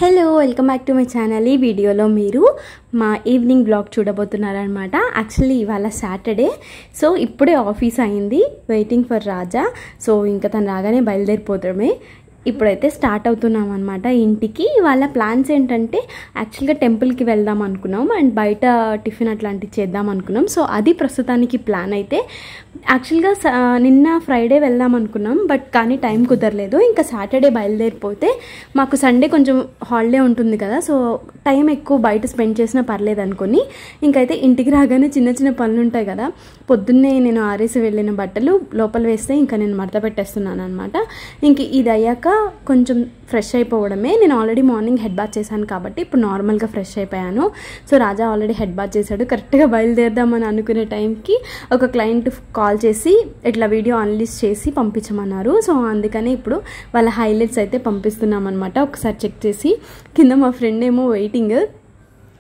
Hello welcome back to my channel. ఈ వీడియోలో మీరు మా ఈవినింగ్ బ్లాగ్ చూడబోతున్నారనమాట. యాక్చువల్లీ ఇవాళ సాటర్డే, సో ఇప్పుడే ఆఫీస్ అయింది, వెయిటింగ్ ఫర్ రాజా. సో ఇంకా తను రాగానే బయలుదేరిపోతామే. ఇప్పుడైతే స్టార్ట్ అవుతున్నాం అనమాట ఇంటికి. వాళ్ళ ప్లాన్స్ ఏంటంటే యాక్చువల్గా టెంపుల్కి వెళ్దాం అనుకున్నాం అండ్ బయట టిఫిన్ అట్లాంటివి చేద్దాం అనుకున్నాం. సో అది ప్రస్తుతానికి ప్లాన్. అయితే యాక్చువల్గా నిన్న ఫ్రైడే వెళ్దాం అనుకున్నాం, బట్ కానీ టైం కుదరలేదు. ఇంకా సాటర్డే బయలుదేరిపోతే మాకు సండే కొంచెం హాలిడే ఉంటుంది కదా, సో టైం ఎక్కువ బయట స్పెండ్ చేసినా పర్లేదు అనుకుని ఇంకైతే ఇంటికి రాగానే చిన్న చిన్న పనులు ఉంటాయి కదా, పొద్దున్నే నేను ఆరేసి వెళ్ళిన బట్టలు లోపల వేస్తే ఇంకా నేను మడత పెట్టేస్తున్నాను అనమాట. ఇంక ఇది అయ్యాక కొంచెం ఫ్రెష్ అయిపోవడమే. నేను ఆల్రెడీ మార్నింగ్ హెడ్ బాత్ చేశాను కాబట్టి ఇప్పుడు నార్మల్గా ఫ్రెష్ అయిపోయాను. సో రాజా ఆల్రెడీ హెడ్ బాత్ చేశాడు. కరెక్ట్గా బయలుదేరదామని అనుకునే టైంకి ఒక క్లయింట్ కాల్ చేసి ఇట్లా వీడియో అనలిస్ట్ చేసి పంపించమన్నారు. సో అందుకని ఇప్పుడు వాళ్ళ హైలైట్స్ అయితే పంపిస్తున్నాం అనమాట. ఒకసారి చెక్ చేసి కింద మా ఫ్రెండ్ ఏమో వెయిటింగ్.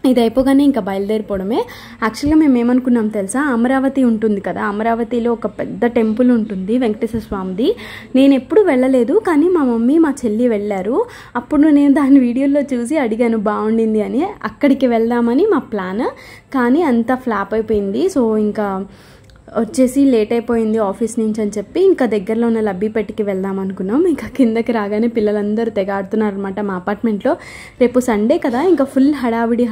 ఇది అయిపోగానే ఇంకా బయలుదేరిపోవడమే. యాక్చువల్గా మేము ఏమనుకున్నాం తెలుసా, అమరావతి ఉంటుంది కదా, అమరావతిలో ఒక పెద్ద టెంపుల్ ఉంటుంది వెంకటేశ్వర స్వామిది. నేను ఎప్పుడు వెళ్ళలేదు, కానీ మా మమ్మీ మా చెల్లి వెళ్ళారు. అప్పుడు నేను దాని వీడియోలో చూసి అడిగాను బాగుండింది అని. అక్కడికి వెళ్దామని మా ప్లాన్, కానీ అంతా ఫ్లాప్ అయిపోయింది. సో ఇంకా వచ్చేసి లేట్ అయిపోయింది ఆఫీస్ నుంచి అని చెప్పి ఇంకా దగ్గరలో ఉన్న లబ్బిపెట్టికి వెళ్దాం అనుకున్నాం. ఇంకా కిందకి రాగానే పిల్లలందరూ తెగాడుతున్నారు అనమాట మా అపార్ట్మెంట్లో. రేపు సండే కదా, ఇంకా ఫుల్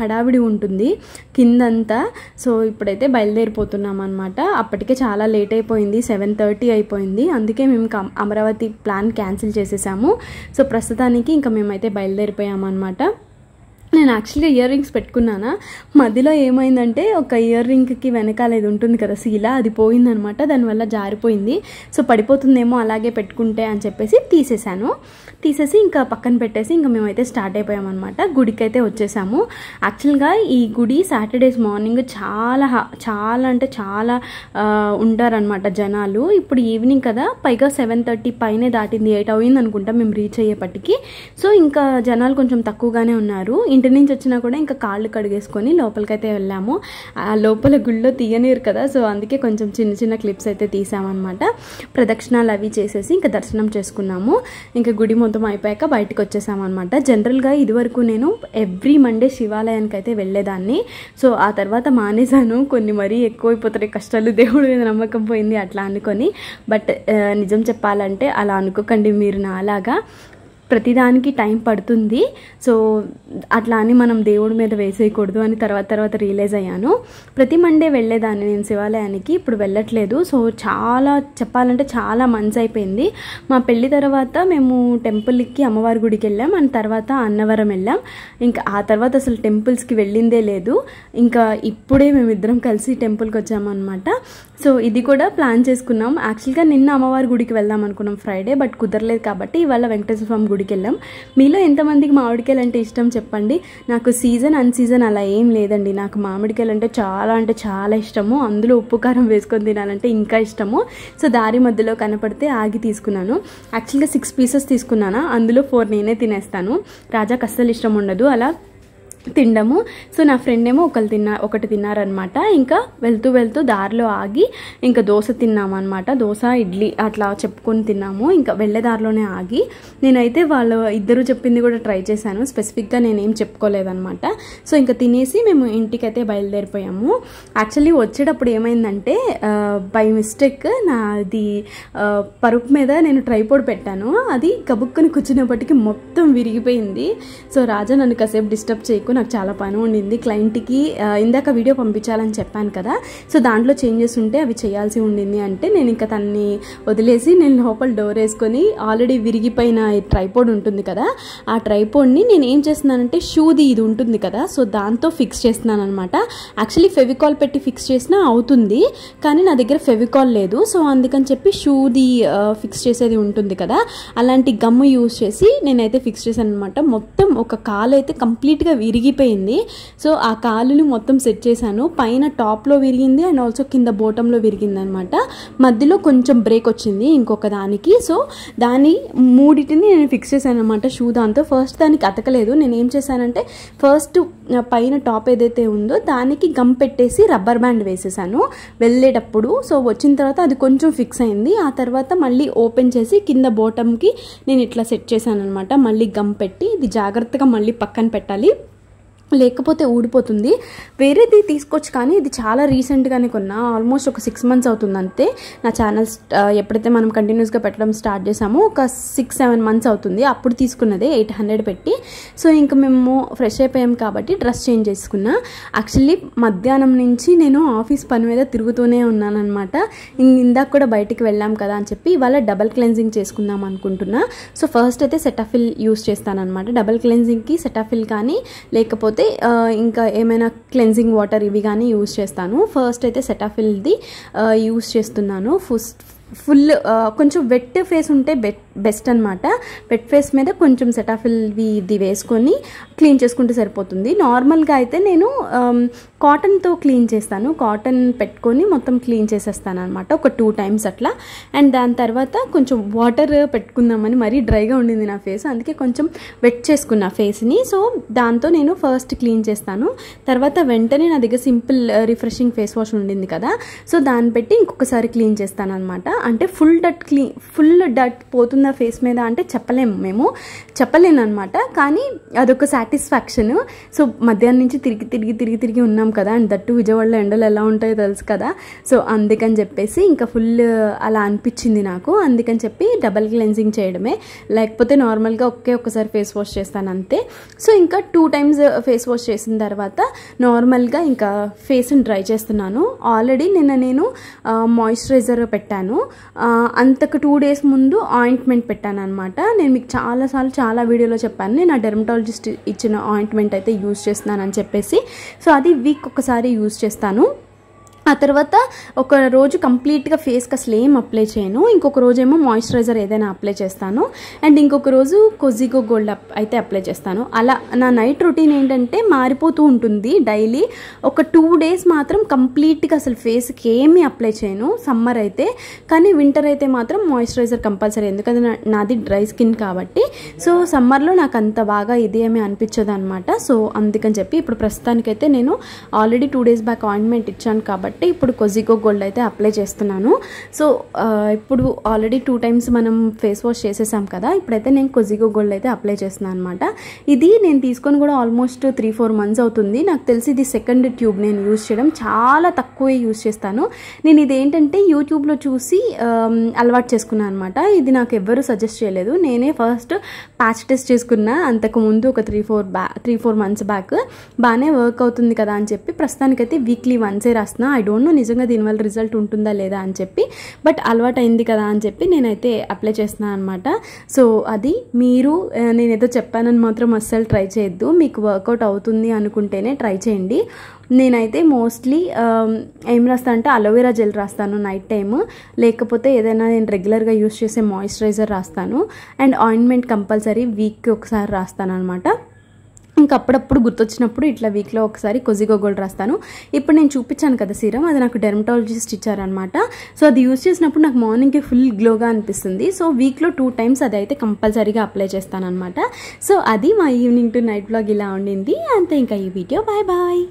హడావిడి ఉంటుంది కిందంతా. సో ఇప్పుడైతే బయలుదేరిపోతున్నాం అనమాట. అప్పటికే చాలా లేట్ అయిపోయింది, 7:30 అయిపోయింది. అందుకే మేము అమరావతి ప్లాన్ క్యాన్సిల్ చేసేసాము. సో ప్రస్తుతానికి ఇంకా మేమైతే బయలుదేరిపోయామన్నమాట. నేను యాక్చువల్గా ఇయర్ రింగ్స్ పెట్టుకున్నానా, మధ్యలో ఏమైందంటే ఒక ఇయర్ రింగ్కి వెనకాల ఇది ఉంటుంది కదా శీల, అది పోయిందనమాట. దానివల్ల జారిపోయింది. సో పడిపోతుందేమో అలాగే పెట్టుకుంటే అని చెప్పేసి తీసేసి ఇంకా పక్కన పెట్టేసి ఇంకా మేమైతే స్టార్ట్ అయిపోయామన్నమాట. గుడికి అయితే వచ్చేసాము. యాక్చువల్గా ఈ గుడి సాటర్డేస్ మార్నింగ్ చాలా అంటే చాలా ఉంటారనమాట జనాలు. ఇప్పుడు ఈవినింగ్ కదా, పైగా 7:30 పైనే దాటింది, 8 అయింది అనుకుంటా మేము రీచ్ అయ్యేపటికి. సో ఇంకా జనాలు కొంచెం తక్కువగానే ఉన్నారు. ఇంటి నుంచి వచ్చినా కూడా ఇంకా కాళ్ళు కడిగేసుకొని లోపలికైతే వెళ్ళాము. లోపల గుళ్ళో తీయనీరు కదా, సో అందుకే కొంచెం చిన్న క్లిప్స్ అయితే తీసామన్నమాట. ప్రదక్షిణాలు అవి చేసేసి ఇంకా దర్శనం చేసుకున్నాము. ఇంకా గుడి మొత్తం అయిపోయాక బయటకు వచ్చేసామన్నమాట. జనరల్గా ఇదివరకు నేను ఎవ్రీ మండే శివాలయానికి అయితే వెళ్ళేదాన్ని. సో ఆ తర్వాత మానేశాను. కొన్ని మరీ ఎక్కువైపోతాయి కష్టాలు, దేవుడి మీద నమ్మకం పోయింది అట్లా అనుకొని. బట్ నిజం చెప్పాలంటే అలా అనుకోకండి మీరు నాలాగా. ప్రతిదానికి టైం పడుతుంది. సో అట్లా అని మనం దేవుడి మీద వేసేయకూడదు అని తర్వాత రియలైజ్ అయ్యాను. ప్రతి మండే వెళ్ళేదాన్ని నేను శివాలయానికి, ఇప్పుడు వెళ్ళట్లేదు. సో చెప్పాలంటే చాలా మంత్స్ అయిపోయింది. మా పెళ్ళి తర్వాత మేము టెంపుల్కి అమ్మవారి గుడికి వెళ్ళాం, అండ్ తర్వాత అన్నవరం వెళ్ళాం. ఇంకా ఆ తర్వాత అసలు టెంపుల్స్కి వెళ్ళిందే లేదు. ఇంకా ఇప్పుడే మేమిద్దరం కలిసి టెంపుల్కి వచ్చామన్నమాట. సో ఇది కూడా ప్లాన్ చేసుకున్నాం. యాక్చువల్గా నిన్న అమ్మవారి గుడికి వెళ్దాం అనుకున్నాం ఫ్రైడే, బట్ కుదరలేదు కాబట్టి ఇవాళ వెంకటేశ్వర స్వామి గుడికి వెళ్ళాం. మీలో ఎంతమందికి మామిడికాయలు అంటే ఇష్టం చెప్పండి. నాకు సీజన్ అన్ సీజన్ అలా ఏం లేదండి. నాకు మామిడికాయలు అంటే చాలా ఇష్టము. అందులో ఉప్పు కారం వేసుకొని తినాలంటే ఇంకా ఇష్టము. సో దారి మధ్యలో కనపడితే ఆగి తీసుకున్నాను. యాక్చువల్గా 6 పీసెస్ తీసుకున్నాను, అందులో 4 నేనే తినేస్తాను. రాజాకి అస్సలు ఇష్టం ఉండదు అలా తినడము. సో నా ఫ్రెండ్ ఏమో ఒకటి తిన్నారనమాట. ఇంకా వెళ్తూ దారిలో ఆగి ఇంకా దోశ తిన్నాము అనమాట. దోశ ఇడ్లీ అట్లా చెప్పుకొని తిన్నాము. ఇంకా వెళ్ళే దారిలోనే ఆగి నేనైతే వాళ్ళు ఇద్దరు చెప్పింది కూడా ట్రై చేశాను. స్పెసిఫిక్గా నేనేం చెప్పుకోలేదనమాట. సో ఇంకా తినేసి మేము ఇంటికైతే బయలుదేరిపోయాము. యాక్చువల్లీ వచ్చేటప్పుడు ఏమైందంటే బై మిస్టేక్ నాది పరుపు మీద నేను ట్రైపోడ్ పెట్టాను. అది కబుక్కుని కూర్చునేపటికి మొత్తం విరిగిపోయింది. సో రాజా నన్ను కాసేపు డిస్టర్బ్ చేయకు, నాకు చాలా పని ఉండింది. క్లయింట్కి ఇందాక వీడియో పంపించాలని చెప్పాను కదా, సో దాంట్లో చేంజెస్ ఉంటే అవి చేయాల్సి ఉండింది అంటే నేను ఇంకా తన్ని వదిలేసి నేను లోపల డోర్ వేసుకొని ఆల్రెడీ విరిగిపోయిన ట్రైపోడ్ ఉంటుంది కదా, ఆ ట్రైపోడ్ని నేను ఏం చేస్తున్నానంటే షూది ఇది ఉంటుంది కదా, సో దాంతో ఫిక్స్ చేస్తున్నాను అనమాట. యాక్చువల్లీ ఫెవికాల్ పెట్టి ఫిక్స్ చేసినా అవుతుంది, కానీ నా దగ్గర ఫెవికాల్ లేదు. సో అందుకని చెప్పి షూది ఫిక్స్ చేసేది ఉంటుంది కదా, అలాంటి గమ్ యూజ్ చేసి నేనైతే ఫిక్స్ చేశాను అనమాట. మొత్తం ఒక కాలు అయితే కంప్లీట్గా విరిగి విరిగిపోయింది. సో ఆ కాలుని మొత్తం సెట్ చేశాను. పైన టాప్లో విరిగింది అండ్ ఆల్సో కింద బోటంలో విరిగింది అనమాట. మధ్యలో కొంచెం బ్రేక్ వచ్చింది ఇంకొక దానికి. సో దాని మూడిటిని నేను ఫిక్స్ చేశాను అనమాట షూ దాంతో. ఫస్ట్ దానికి అతకలేదు. నేను ఏం చేశానంటే ఫస్ట్ పైన టాప్ ఏదైతే ఉందో దానికి గమ్ పెట్టేసి రబ్బర్ బ్యాండ్ వేసేసాను వెళ్ళేటప్పుడు. సో వచ్చిన తర్వాత అది కొంచెం ఫిక్స్ అయింది. ఆ తర్వాత మళ్ళీ ఓపెన్ చేసి కింద బోటంకి నేను ఇట్లా సెట్ చేశాను అనమాట. మళ్ళీ గమ్ పెట్టి ఇది జాగ్రత్తగా మళ్ళీ పక్కన పెట్టాలి, లేకపోతే ఊడిపోతుంది. వేరేది తీసుకోవచ్చు కానీ ఇది చాలా రీసెంట్గానే కొన్నా. ఆల్మోస్ట్ ఒక 6 months అవుతుంది అంతే. నా ఛానల్ ఎప్పుడైతే మనం కంటిన్యూస్గా పెట్టడం స్టార్ట్ చేసామో ఒక 6-7 months అవుతుంది. అప్పుడు తీసుకున్నదే 800 పెట్టి. సో ఇంకా మేము ఫ్రెష్ అయిపోయాం కాబట్టి డ్రెస్ చేంజ్ చేసుకున్నా. యాక్చువల్లీ మధ్యాహ్నం నుంచి నేను ఆఫీస్ పని మీద తిరుగుతూనే ఉన్నాను అనమాట. ఇందాక కూడా బయటికి వెళ్ళాం కదా అని చెప్పి ఇవాళ డబల్ క్లెన్జింగ్ చేసుకుందాం అనుకుంటున్నా. సో ఫస్ట్ అయితే సెటాఫిల్ యూస్ చేస్తాను అనమాట. డబల్ క్లెన్జింగ్కి సెటాఫిల్ కానీ లేకపోతే ఇంకా ఏమైనా క్లెన్జింగ్ వాటర్ ఇవి కానీ యూజ్ చేస్తాను. ఫస్ట్ అయితే సెటాఫిల్ది యూజ్ చేస్తున్నాను. ఫుల్ కొంచెం వెట్ ఫేస్ ఉంటే బెస్ట్ అనమాట. వెట్ ఫేస్ మీద కొంచెం సెటాఫిల్వి ఇది వేసుకొని క్లీన్ చేసుకుంటే సరిపోతుంది. నార్మల్గా అయితే నేను కాటన్తో క్లీన్ చేస్తాను. కాటన్ పెట్టుకొని మొత్తం క్లీన్ చేసేస్తాను అనమాట ఒక 2 times అట్లా. అండ్ దాని తర్వాత కొంచెం వాటర్ పెట్టుకుందామని మరీ డ్రైగా ఉండింది నా ఫేస్, అందుకే కొంచెం వెట్ చేసుకున్నా ఫేస్ని. సో దాంతో నేను ఫస్ట్ క్లీన్ చేస్తాను. తర్వాత వెంటనే నా దగ్గర సింపుల్ రిఫ్రెషింగ్ ఫేస్ వాష్ ఉండింది కదా, సో దాన్ని పెట్టి ఇంకొకసారి క్లీన్ చేస్తాను అనమాట. అంటే ఫుల్ డట్ పోతున్న ఫేస్ మీద అంటే చెప్పలేను అనమాట. కానీ అదొక సాటిస్ఫాక్షన్. సో మధ్యాహ్నం నుంచి తిరిగి ఉన్నాం కదా, అండ్ దట్టు విజయవాడలో ఎండలు ఎలా ఉంటాయో తెలుసు కదా. సో అందుకని చెప్పేసి ఇంకా ఫుల్ అలా అనిపించింది నాకు. అందుకని చెప్పి డబల్ క్లెన్జింగ్ చేయడమే, లేకపోతే నార్మల్గా ఒక్కసారి ఫేస్ వాష్ చేస్తాను అంతే. సో ఇంకా 2 times ఫేస్ వాష్ చేసిన తర్వాత నార్మల్గా ఇంకా ఫేస్ని డ్రై చేస్తున్నాను. ఆల్రెడీ నిన్న నేను మాయిశ్చరైజర్ పెట్టాను. అంతకు 2 days ముందు ఆయింట్మెంట్ పెట్టాను అనమాట. నేను మీకు చాలా వీడియోలో చెప్పాను నేను ఆ డెర్మటాలజిస్ట్ ఇచ్చిన ఆయింట్మెంట్ అయితే యూజ్ చేస్తున్నాను అని చెప్పేసి. సో అది వీక్ ఒకసారి యూజ్ చేస్తాను. ఆ తర్వాత ఒక రోజు కంప్లీట్గా ఫేస్కి అసలు ఏం అప్లై చేయను. ఇంకొక రోజు ఏమో మాయిశ్చరైజర్ ఏదైనా అప్లై చేస్తాను. అండ్ ఇంకొక రోజు కొజిగో గోల్డ్ అయితే అప్లై చేస్తాను. అలా నా నైట్ రొటీన్ ఏంటంటే మారిపోతూ ఉంటుంది డైలీ. ఒక 2 days మాత్రం కంప్లీట్గా అసలు ఫేస్కి ఏమీ అప్లై చేయను సమ్మర్ అయితే. కానీ వింటర్ అయితే మాత్రం మాయిశ్చరైజర్ కంపల్సరీ, ఎందుకంటే నాది డ్రై స్కిన్ కాబట్టి. సో సమ్మర్లో నాకు అంత బాగా ఇది ఏమీ అనిపించదు అనమాట. సో అందుకని చెప్పి ఇప్పుడు ప్రస్తుతానికైతే నేను ఆల్రెడీ 2 days బ్యాక్ ఆయింట్మెంట్ ఇచ్చాను కాబట్టి ఇప్పుడు కొజిగో గోల్డ్ అయితే అప్లై చేస్తున్నాను. సో ఇప్పుడు ఆల్రెడీ 2 times మనం ఫేస్ వాష్ చేసేసాం కదా, ఇప్పుడైతే నేను కొజిగో గోల్డ్ అయితే అప్లై చేస్తున్నాను అనమాట. ఇది నేను తీసుకొని కూడా ఆల్మోస్ట్ 3-4 months అవుతుంది. నాకు తెలిసి ఇది 2nd ట్యూబ్ నేను యూజ్ చేయడం, చాలా తక్కువే యూజ్ చేస్తాను. నేను ఇదేంటంటే యూట్యూబ్లో చూసి అలవాటు చేసుకున్నాను అనమాట. ఇది నాకు ఎవ్వరూ సజెస్ట్ చేయలేదు, నేనే ఫస్ట్ ప్యాచ్ టెస్ట్ చేసుకున్నా. అంతకుముందు ఒక 3-4 months బ్యాక్ బాగానే వర్క్ అవుతుంది కదా అని చెప్పి ప్రస్తుతానికైతే వీక్లీ వన్సే రాస్తున్నా. ఐ డోంట్ నో నిజంగా దీనివల్ల రిజల్ట్ ఉంటుందా లేదా అని చెప్పి, బట్ అలవాటు అయింది కదా అని చెప్పి నేనైతే అప్లై చేస్తున్నాను అనమాట. సో అది మీరు నేనేదో చెప్పానని మాత్రం అస్సలు ట్రై చేయొద్దు. మీకు వర్కౌట్ అవుతుంది అనుకుంటేనే ట్రై చేయండి. నేనైతే మోస్ట్లీ ఏం రాస్తాను అంటే అలోవెరా జెల్ రాస్తాను నైట్ టైము, లేకపోతే ఏదైనా నేను రెగ్యులర్గా యూస్ చేసే మాయిశ్చరైజర్ రాస్తాను. అండ్ ఆయింట్మెంట్ కంపల్సరీ వీక్కి ఒకసారి రాస్తాను అనమాట. ఇంకా అప్పుడప్పుడు గుర్తొచ్చినప్పుడు ఇట్లా వీక్లో ఒకసారి కొజిగో గోల్డ్ రాస్తాను. ఇప్పుడు నేను చూపించాను కదా సీరం, అది నాకు డెర్మటాలజిస్ట్ ఇచ్చారనమాట. సో అది యూజ్ చేసినప్పుడు నాకు మార్నింగ్కి ఫుల్ గ్లోగా అనిపిస్తుంది. సో వీక్లో 2 times అది అయితే కంపల్సరీగా అప్లై చేస్తాను అనమాట. సో అది మా ఈవినింగ్ టు నైట్ బ్లాగ్ ఇలా ఉండింది అంతే. ఇంకా ఈ వీడియో బాయ్.